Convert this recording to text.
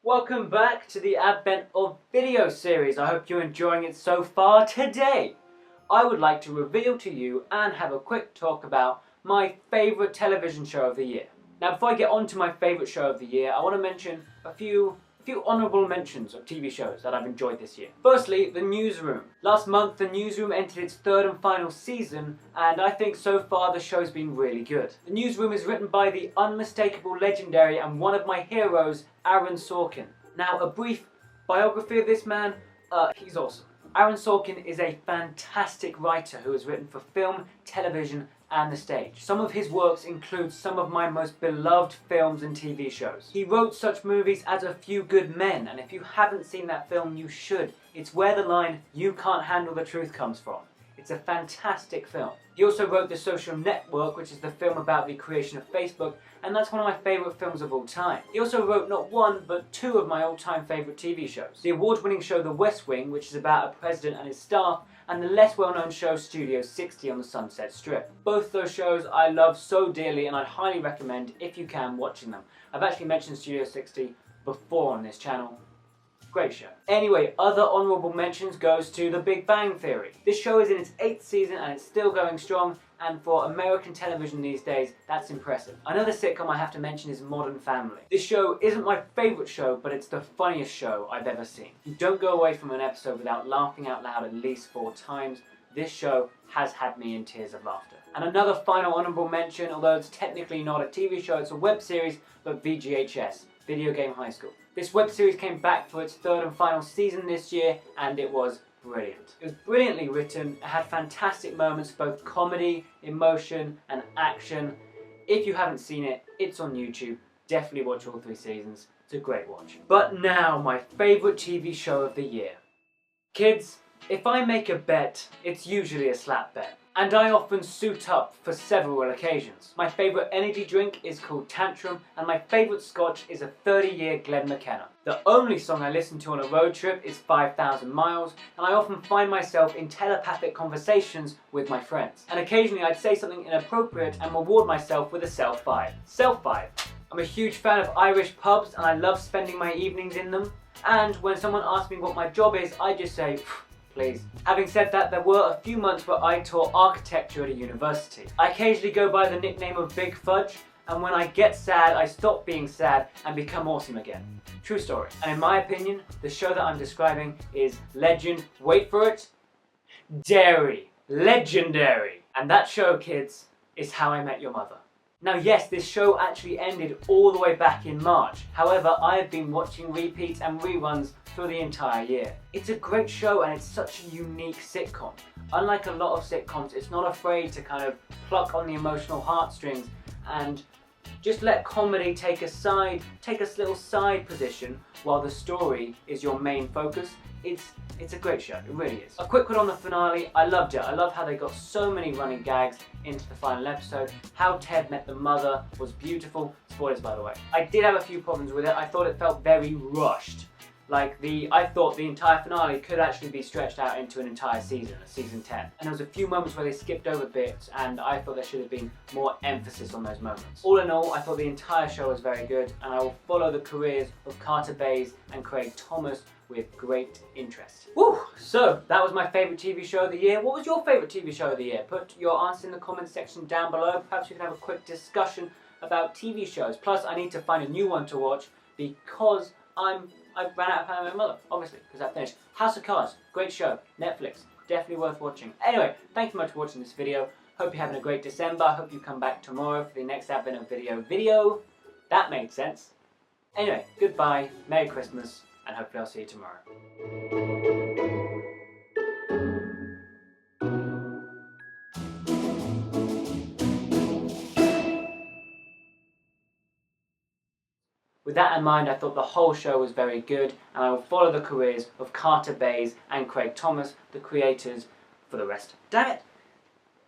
Welcome back to the Advent of Video series. I hope you're enjoying it so far. Today, I would like to reveal to you and have a quick talk about my favourite television show of the year. Now, before I get on to my favourite show of the year, I want to mention a few honourable mentions of TV shows that I've enjoyed this year. Firstly, The Newsroom. Last month, The Newsroom entered its third and final season, and I think so far the show's been really good. The Newsroom is written by the unmistakable, legendary, and one of my heroes, Aaron Sorkin. Now, a brief biography of this man, he's awesome. Aaron Sorkin is a fantastic writer who has written for film, television, and the stage. Some of his works include some of my most beloved films and TV shows. He wrote such movies as A Few Good Men, and if you haven't seen that film, you should. It's where the line, "You can't handle the truth" comes from. It's a fantastic film. He also wrote The Social Network, which is the film about the creation of Facebook, and that's one of my favourite films of all time. He also wrote not one, but two of my all-time favourite TV shows. The award-winning show The West Wing, which is about a president and his staff, and the less well-known show Studio 60 on the Sunset Strip. Both those shows I love so dearly, and I'd highly recommend, if you can, watching them. I've actually mentioned Studio 60 before on this channel. Great show. Anyway, other honourable mentions goes to The Big Bang Theory. This show is in its 8th season and it's still going strong, and for American television these days, that's impressive. Another sitcom I have to mention is Modern Family. This show isn't my favourite show, but it's the funniest show I've ever seen. You don't go away from an episode without laughing out loud at least 4 times. This show has had me in tears of laughter. And another final honourable mention, although it's technically not a TV show, it's a web series, but VGHS, Video Game High School. This web series came back for its third and final season this year, and it was brilliant. It was brilliantly written, it had fantastic moments, both comedy, emotion, and action. If you haven't seen it, it's on YouTube. Definitely watch all 3 seasons. It's a great watch. But now, my favourite TV show of the year. Kids, if I make a bet, it's usually a slap bet. And I often suit up for several occasions. My favourite energy drink is called Tantrum, and my favourite scotch is a 30-year Glen McKenna. The only song I listen to on a road trip is 5,000 Miles, and I often find myself in telepathic conversations with my friends. And occasionally I'd say something inappropriate and reward myself with a self-5. Self-5. I'm a huge fan of Irish pubs, and I love spending my evenings in them. And when someone asks me what my job is, I just say, please. Having said that, there were a few months where I taught architecture at a university. I occasionally go by the nickname of Big Fudge, and when I get sad, I stop being sad and become awesome again. True story. And in my opinion, the show that I'm describing is legend, wait for it, dairy. Legendary. And that show, kids, is How I Met Your Mother. Now yes, this show actually ended all the way back in March. However, I have been watching repeats and reruns for the entire year. It's a great show and it's such a unique sitcom. Unlike a lot of sitcoms, it's not afraid to kind of pluck on the emotional heartstrings and just let comedy take a little side position while the story is your main focus. It's a great show, it really is. A quick one on the finale, I loved it. I love how they got so many running gags into the final episode. How Ted met the mother was beautiful. Spoilers, by the way. I did have a few problems with it. I thought it felt very rushed. I thought the entire finale could actually be stretched out into an entire season, a season 10. And there was a few moments where they skipped over bits, and I thought there should have been more emphasis on those moments. All in all, I thought the entire show was very good, and I will follow the careers of Carter Bays and Craig Thomas with great interest. Woo! So, that was my favourite TV show of the year. What was your favourite TV show of the year? Put your answer in the comments section down below. Perhaps we can have a quick discussion about TV shows. Plus, I need to find a new one to watch because I ran out of How I Met Your Mother, obviously, because that finished. House of Cards, great show, Netflix, definitely worth watching. Anyway, thank you much for watching this video. Hope you're having a great December. Hope you come back tomorrow for the next Advent of Video. That made sense. Anyway, goodbye, Merry Christmas, and hopefully I'll see you tomorrow. With that in mind, I thought the whole show was very good, and I will follow the careers of Carter Bays and Craig Thomas, the creators, for the rest. Damn it!